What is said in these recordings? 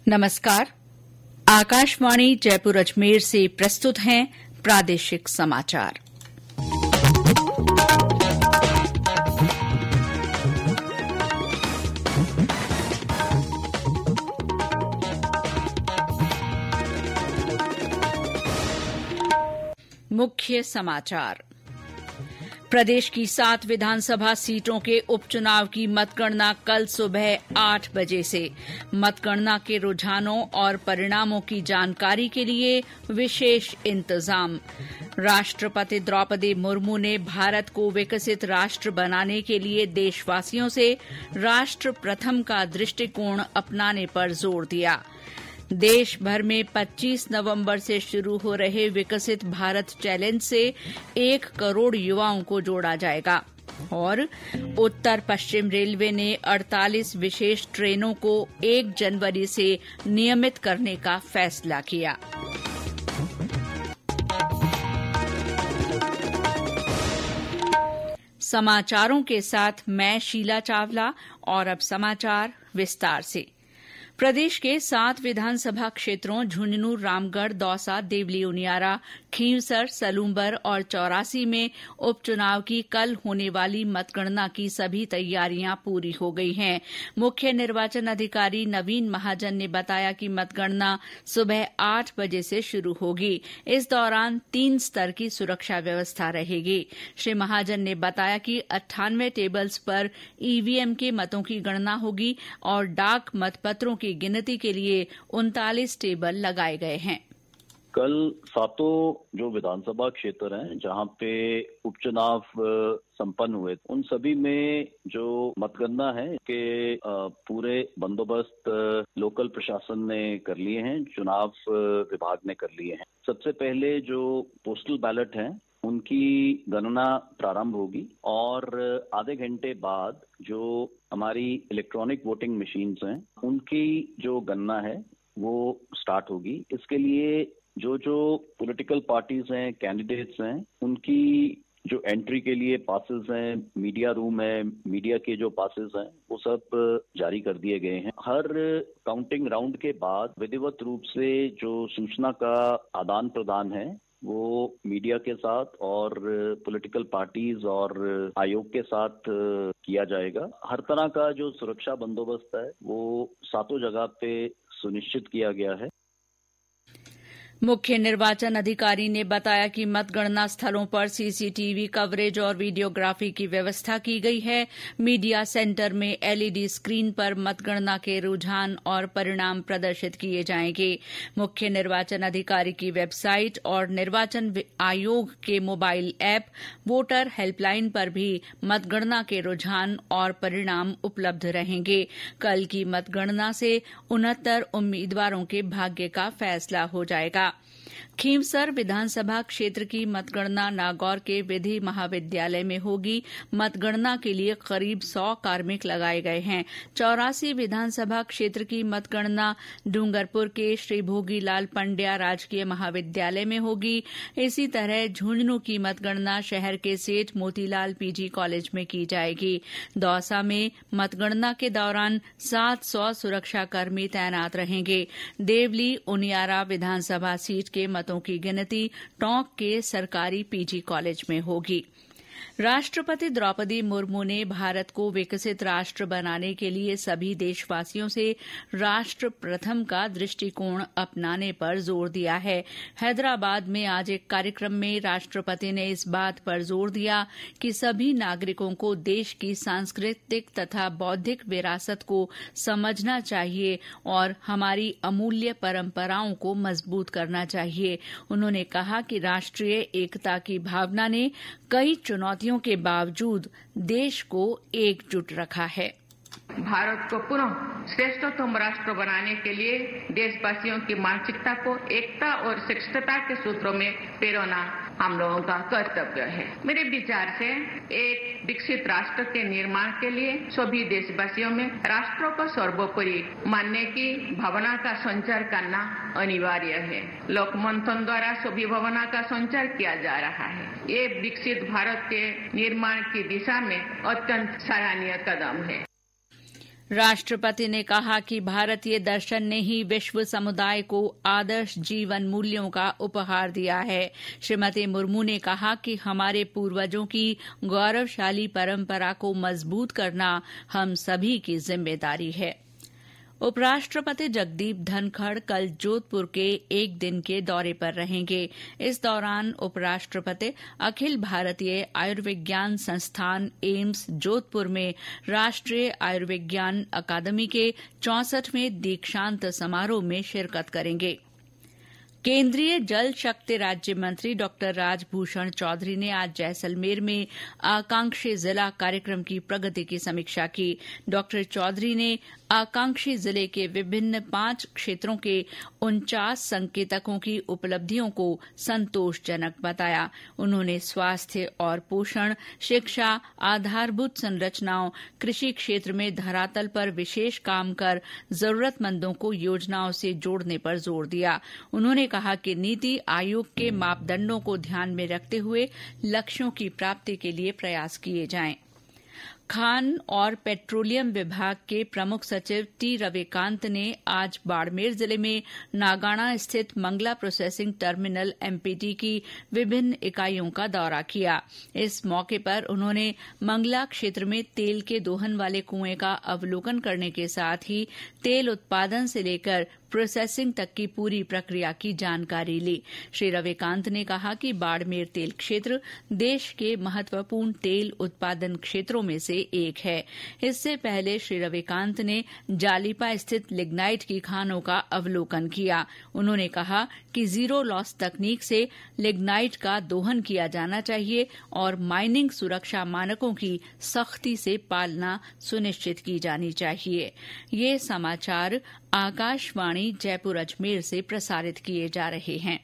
नमस्कार। आकाशवाणी जयपुर अजमेर से प्रस्तुत हैं प्रादेशिक समाचार। मुख्य समाचार। प्रदेश की 7 विधानसभा सीटों के उपचुनाव की मतगणना कल सुबह 8 बजे से। मतगणना के रुझानों और परिणामों की जानकारी के लिए विशेष इंतजाम। राष्ट्रपति द्रौपदी मुर्मू ने भारत को विकसित राष्ट्र बनाने के लिए देशवासियों से राष्ट्र प्रथम का दृष्टिकोण अपनाने पर जोर दिया। देश भर में 25 नवंबर से शुरू हो रहे विकसित भारत चैलेंज से 1 करोड़ युवाओं को जोड़ा जाएगा। और उत्तर पश्चिम रेलवे ने 48 विशेष ट्रेनों को 1 जनवरी से नियमित करने का फैसला किया। समाचारों के साथ मैं शीला चावला और अब समाचार विस्तार से। प्रदेश के 7 विधानसभा क्षेत्रों झुंझुनू, रामगढ़, दौसा, देवली उनियारा, खींवसर, सलूंबर और चौरासी में उपचुनाव की कल होने वाली मतगणना की सभी तैयारियां पूरी हो गई हैं। मुख्य निर्वाचन अधिकारी नवीन महाजन ने बताया कि मतगणना सुबह 8 बजे से शुरू होगी। इस दौरान 3 स्तर की सुरक्षा व्यवस्था रहेगी। श्री महाजन ने बताया कि 98 टेबल्स पर ईवीएम के मतों की गणना होगी और डाक मतपत्रों की गिनती के लिए 39 टेबल लगाए गए हैं। कल 7 जो विधानसभा क्षेत्र हैं जहां पे उपचुनाव संपन्न हुए, उन सभी में जो मतगणना है के पूरे बंदोबस्त लोकल प्रशासन ने कर लिए हैं, चुनाव विभाग ने कर लिए हैं। सबसे पहले जो पोस्टल बैलेट हैं उनकी गणना प्रारंभ होगी और आधे घंटे बाद जो हमारी इलेक्ट्रॉनिक वोटिंग मशीन्स हैं उनकी जो गणना है वो स्टार्ट होगी। इसके लिए जो पॉलिटिकल पार्टीज हैं, कैंडिडेट्स हैं, उनकी जो एंट्री के लिए पासेस हैं, मीडिया रूम है, मीडिया के जो पासेस हैं वो सब जारी कर दिए गए हैं। हर काउंटिंग राउंड के बाद विधिवत रूप से जो सूचना का आदान प्रदान है वो मीडिया के साथ और पॉलिटिकल पार्टीज और आयोग के साथ किया जाएगा। हर तरह का जो सुरक्षा बंदोबस्त है वो 7 जगह पे सुनिश्चित किया गया है। मुख्य निर्वाचन अधिकारी ने बताया कि मतगणना स्थलों पर सीसीटीवी कवरेज और वीडियोग्राफी की व्यवस्था की गई है। मीडिया सेंटर में एलईडी स्क्रीन पर मतगणना के रुझान और परिणाम प्रदर्शित किए जाएंगे। मुख्य निर्वाचन अधिकारी की वेबसाइट और निर्वाचन आयोग के मोबाइल ऐप वोटर हेल्पलाइन पर भी मतगणना के रुझान और परिणाम उपलब्ध रहेंगे। कल की मतगणना से 69 उम्मीदवारों के भाग्य का फैसला हो जाएगा। खींवसर विधानसभा क्षेत्र की मतगणना नागौर के विधि महाविद्यालय में होगी। मतगणना के लिए करीब 100 कार्मिक लगाए गए हैं। 84 विधानसभा क्षेत्र की मतगणना डूंगरपुर के श्री भोगीलाल पंड्या राजकीय महाविद्यालय में होगी। इसी तरह झुंझुनू की मतगणना शहर के सेठ मोतीलाल पीजी कॉलेज में की जाएगी। दौसा में मतगणना के दौरान 700 सुरक्षाकर्मी तैनात रहेंगे। देवली उनियारा विधानसभा सीट के मतों की गिनती टोंक के सरकारी पीजी कॉलेज में होगी। राष्ट्रपति द्रौपदी मुर्मू ने भारत को विकसित राष्ट्र बनाने के लिए सभी देशवासियों से राष्ट्र प्रथम का दृष्टिकोण अपनाने पर जोर दिया है। हैदराबाद में आज एक कार्यक्रम में राष्ट्रपति ने इस बात पर जोर दिया कि सभी नागरिकों को देश की सांस्कृतिक तथा बौद्धिक विरासत को समझना चाहिए और हमारी अमूल्य परंपराओं को मजबूत करना चाहिए। उन्होंने कहा कि राष्ट्रीय एकता की भावना ने कई चुनौतियों के बावजूद देश को एकजुट रखा है। भारत को पुनः श्रेष्ठतम राष्ट्र बनाने के लिए देशवासियों की मानसिकता को एकता और श्रेष्ठता के सूत्रों में पिरोना हम लोगों का कर्तव्य है। मेरे विचार से एक विकसित राष्ट्र के निर्माण के लिए सभी देशवासियों में राष्ट्र को सर्वोपरि मानने की भावना का संचार करना अनिवार्य है। लोकमंथन द्वारा सभी भावना का संचार किया जा रहा है। ये विकसित भारत के निर्माण की दिशा में अत्यंत सराहनीय कदम है। राष्ट्रपति ने कहा कि भारतीय दर्शन ने ही विश्व समुदाय को आदर्श जीवन मूल्यों का उपहार दिया है। श्रीमती मुर्मू ने कहा कि हमारे पूर्वजों की गौरवशाली परंपरा को मजबूत करना हम सभी की जिम्मेदारी है। उपराष्ट्रपति जगदीप धनखड़ कल जोधपुर के एक दिन के दौरे पर रहेंगे। इस दौरान उपराष्ट्रपति अखिल भारतीय आयुर्विज्ञान संस्थान एम्स जोधपुर में राष्ट्रीय आयुर्विज्ञान अकादमी के 64वें दीक्षांत समारोह में शिरकत करेंगे। केंद्रीय जल शक्ति राज्य मंत्री डॉ राजभूषण चौधरी ने आज जैसलमेर में आकांक्षी जिला कार्यक्रम की प्रगति की समीक्षा की। डॉ चौधरी ने आकांक्षी जिले के विभिन्न 5 क्षेत्रों के 49 संकेतकों की उपलब्धियों को संतोषजनक बताया। उन्होंने स्वास्थ्य और पोषण, शिक्षा, आधारभूत संरचनाओं, कृषि क्षेत्र में धरातल पर विशेष काम कर जरूरतमंदों को योजनाओं से जोड़ने पर जोर दिया। उन्होंने कहा कि नीति आयोग के मापदंडों को ध्यान में रखते हुए लक्ष्यों की प्राप्ति के लिए प्रयास किए जाएं। खान और पेट्रोलियम विभाग के प्रमुख सचिव टी रविकांत ने आज बाड़मेर जिले में नागाणा स्थित मंगला प्रोसेसिंग टर्मिनल एमपीटी की विभिन्न इकाइयों का दौरा किया। इस मौके पर उन्होंने मंगला क्षेत्र में तेल के दोहन वाले कुएं का अवलोकन करने के साथ ही तेल उत्पादन से लेकर प्रोसेसिंग तक की पूरी प्रक्रिया की जानकारी ली। श्री रविकांत ने कहा कि बाड़मेर तेल क्षेत्र देश के महत्वपूर्ण तेल उत्पादन क्षेत्रों में से एक है। इससे पहले श्री रविकांत ने जालीपा स्थित लिग्नाइट की खानों का अवलोकन किया। उन्होंने कहा कि जीरो लॉस तकनीक से लिग्नाइट का दोहन किया जाना चाहिए और माइनिंग सुरक्षा मानकों की सख्ती से पालना सुनिश्चित की जानी चाहिए। ये समाचार आकाशवाणी जयपुर अजमेर से प्रसारित किए जा रहे हैं।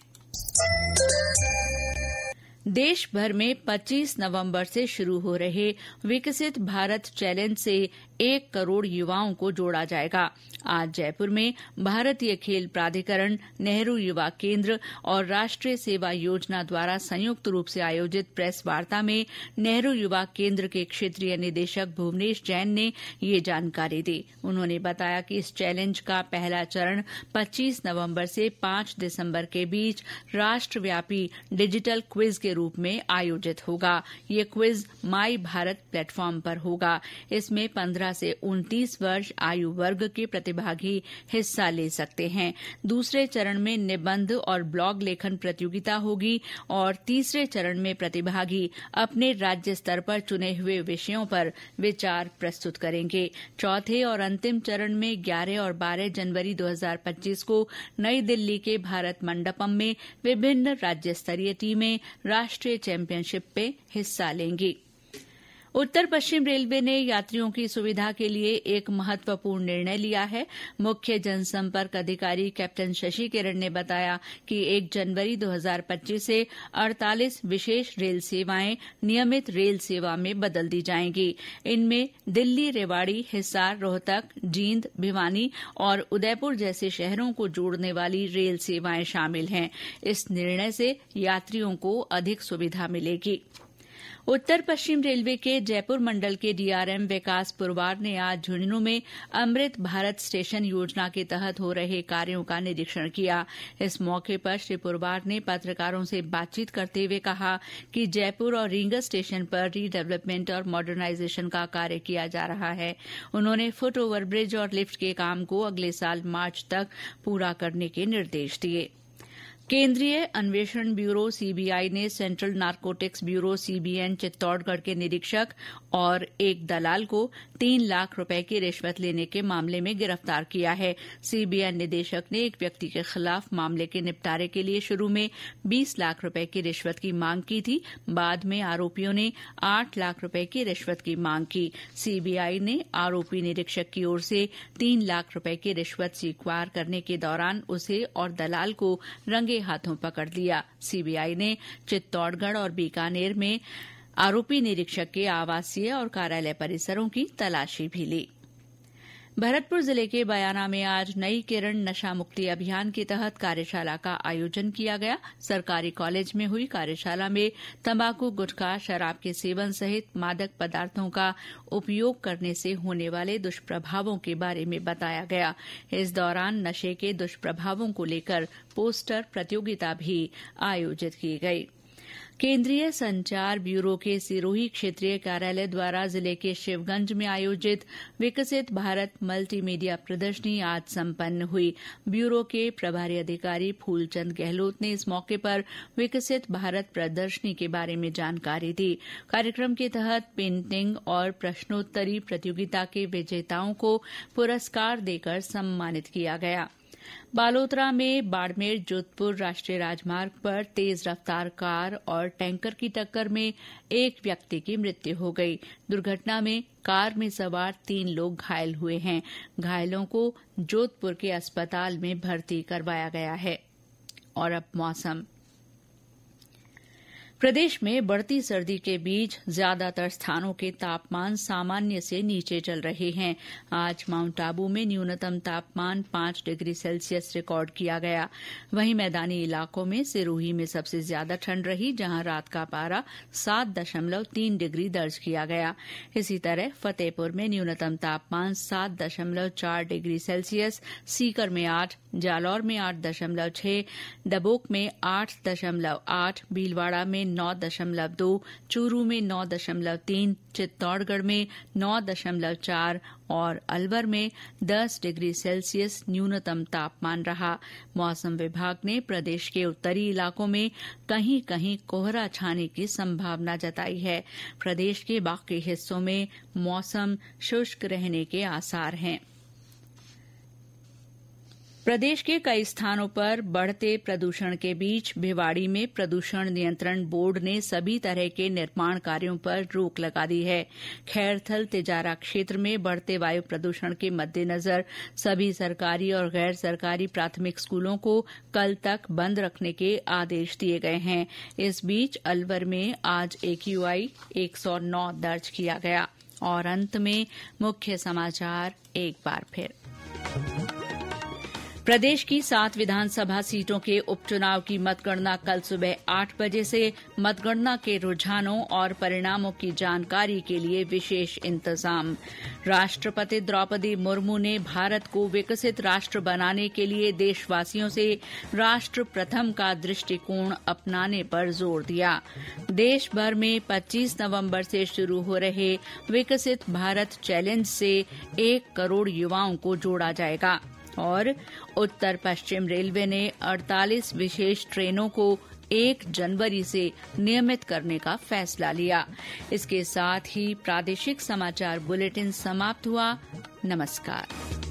देश भर में 25 नवंबर से शुरू हो रहे विकसित भारत चैलेंज से 1 करोड़ युवाओं को जोड़ा जाएगा। आज जयपुर में भारतीय खेल प्राधिकरण, नेहरू युवा केंद्र और राष्ट्रीय सेवा योजना द्वारा संयुक्त रूप से आयोजित प्रेस वार्ता में नेहरू युवा केंद्र के क्षेत्रीय निदेशक भुवनेश जैन ने ये जानकारी दी। उन्होंने बताया कि इस चैलेंज का पहला चरण 25 नवंबर से 5 दिसंबर के बीच राष्ट्रव्यापी डिजिटल क्विज के रूप में आयोजित होगा। ये क्विज माई भारत प्लेटफॉर्म पर होगा। इसमें 15 से 29 वर्ष आयु वर्ग के प्रतिभागी हिस्सा ले सकते हैं। दूसरे चरण में निबंध और ब्लॉग लेखन प्रतियोगिता होगी और तीसरे चरण में प्रतिभागी अपने राज्य स्तर पर चुने हुए विषयों पर विचार प्रस्तुत करेंगे। चौथे और अंतिम चरण में 11 और 12 जनवरी 2025 को नई दिल्ली के भारत मंडपम में विभिन्न राज्य स्तरीय टीमें राष्ट्रीय चैंपियनशिप में हिस्सा लेंगी। उत्तर पश्चिम रेलवे ने यात्रियों की सुविधा के लिए एक महत्वपूर्ण निर्णय लिया है। मुख्य जनसंपर्क अधिकारी कैप्टन शशि किरण ने बताया कि 1 जनवरी 2025 से 48 विशेष रेल सेवाएं नियमित रेल सेवा में बदल दी जाएंगी। इनमें दिल्ली, रेवाड़ी, हिसार, रोहतक, जींद, भिवानी और उदयपुर जैसे शहरों को जोड़ने वाली रेल सेवाएं शामिल हैं। इस निर्णय से यात्रियों को अधिक सुविधा मिलेगी। उत्तर पश्चिम रेलवे के जयपुर मंडल के डीआरएम विकास पुरवार ने आज झुंझुनू में अमृत भारत स्टेशन योजना के तहत हो रहे कार्यों का निरीक्षण किया। इस मौके पर श्री पुरवार ने पत्रकारों से बातचीत करते हुए कहा कि जयपुर और रींगस स्टेशन पर रीडेवलपमेंट और मॉडर्नाइजेशन का कार्य किया जा रहा है। उन्होंने फुट ओवर ब्रिज और लिफ्ट के काम को अगले साल मार्च तक पूरा करने के निर्देश दिए। केंद्रीय अन्वेषण ब्यूरो सीबीआई ने central narcotics bureau CBN Chittorgarh के निरीक्षक और एक दलाल को 3 लाख रुपए की रिश्वत लेने के मामले में गिरफ्तार किया है। सीबीएन निदेशक ने एक व्यक्ति के खिलाफ मामले के निपटारे के लिए शुरू में 20 लाख रुपए की रिश्वत की मांग की थी। बाद में आरोपियों ने 8 लाख रुपए की रिश्वत की मांग की। सीबीआई ने आरोपी निरीक्षक की ओर से 3 लाख रुपए की रिश्वत स्वीकार करने के दौरान उसे और दलाल को रंगे हाथों पकड़ लिया। सीबीआई ने चित्तौड़गढ़ और बीकानेर में आरोपी निरीक्षक के आवासीय और कार्यालय परिसरों की तलाशी भी ली। भरतपुर जिले के बयाना में आज नई किरण नशा मुक्ति अभियान के तहत कार्यशाला का आयोजन किया गया। सरकारी कॉलेज में हुई कार्यशाला में तंबाकू, गुटखा, शराब के सेवन सहित मादक पदार्थों का उपयोग करने से होने वाले दुष्प्रभावों के बारे में बताया गया। इस दौरान नशे के दुष्प्रभावों को लेकर पोस्टर प्रतियोगिता भी आयोजित की गई। केंद्रीय संचार ब्यूरो के सिरोही क्षेत्रीय कार्यालय द्वारा जिले के शिवगंज में आयोजित विकसित भारत मल्टीमीडिया प्रदर्शनी आज संपन्न हुई। ब्यूरो के प्रभारी अधिकारी फूलचंद गहलोत ने इस मौके पर विकसित भारत प्रदर्शनी के बारे में जानकारी दी। कार्यक्रम के तहत पेंटिंग और प्रश्नोत्तरी प्रतियोगिता के विजेताओं को पुरस्कार देकर सम्मानित किया गया। बालोतरा में बाड़मेर जोधपुर राष्ट्रीय राजमार्ग पर तेज रफ्तार कार और टैंकर की टक्कर में एक व्यक्ति की मृत्यु हो गई। दुर्घटना में कार में सवार 3 लोग घायल हुए हैं। घायलों को जोधपुर के अस्पताल में भर्ती करवाया गया है। और अब मौसम। प्रदेश में बढ़ती सर्दी के बीच ज्यादातर स्थानों के तापमान सामान्य से नीचे चल रहे हैं। आज माउंट आबू में न्यूनतम तापमान 5 डिग्री सेल्सियस रिकॉर्ड किया गया। वहीं मैदानी इलाकों में सिरोही में सबसे ज्यादा ठंड रही, जहां रात का पारा 7.3 डिग्री दर्ज किया गया। इसी तरह फतेहपुर में न्यूनतम तापमान 7.4 डिग्री सेल्सियस, सीकर में 8, जालौर में 8.6, डबोक में 8.8, भीलवाड़ा में 9.2, चूरू में 9.3, चित्तौड़गढ़ में 9.4 और अलवर में 10 डिग्री सेल्सियस न्यूनतम तापमान रहा। मौसम विभाग ने प्रदेश के उत्तरी इलाकों में कहीं कहीं कोहरा छाने की संभावना जताई है। प्रदेश के बाकी हिस्सों में मौसम शुष्क रहने के आसार हैं। प्रदेश के कई स्थानों पर बढ़ते प्रदूषण के बीच भिवाड़ी में प्रदूषण नियंत्रण बोर्ड ने सभी तरह के निर्माण कार्यों पर रोक लगा दी है। खैरथल तिजारा क्षेत्र में बढ़ते वायु प्रदूषण के मद्देनजर सभी सरकारी और गैर सरकारी प्राथमिक स्कूलों को कल तक बंद रखने के आदेश दिए गए हैं। इस बीच अलवर में आज AQI 109 दर्ज किया गया। और अंत में मुख्य समाचार एक बार फिर। प्रदेश की 7 विधानसभा सीटों के उपचुनाव की मतगणना कल सुबह 8 बजे से। मतगणना के रुझानों और परिणामों की जानकारी के लिए विशेष इंतजाम। राष्ट्रपति द्रौपदी मुर्मू ने भारत को विकसित राष्ट्र बनाने के लिए देशवासियों से राष्ट्र प्रथम का दृष्टिकोण अपनाने पर जोर दिया। देश भर में 25 नवंबर से शुरू हो रहे विकसित भारत चैलेंज से 1 करोड़ युवाओं को जोड़ा जाएगा। और उत्तर पश्चिम रेलवे ने 48 विशेष ट्रेनों को 1 जनवरी से नियमित करने का फैसला लिया। इसके साथ ही प्रादेशिक समाचार बुलेटिन समाप्त हुआ। नमस्कार।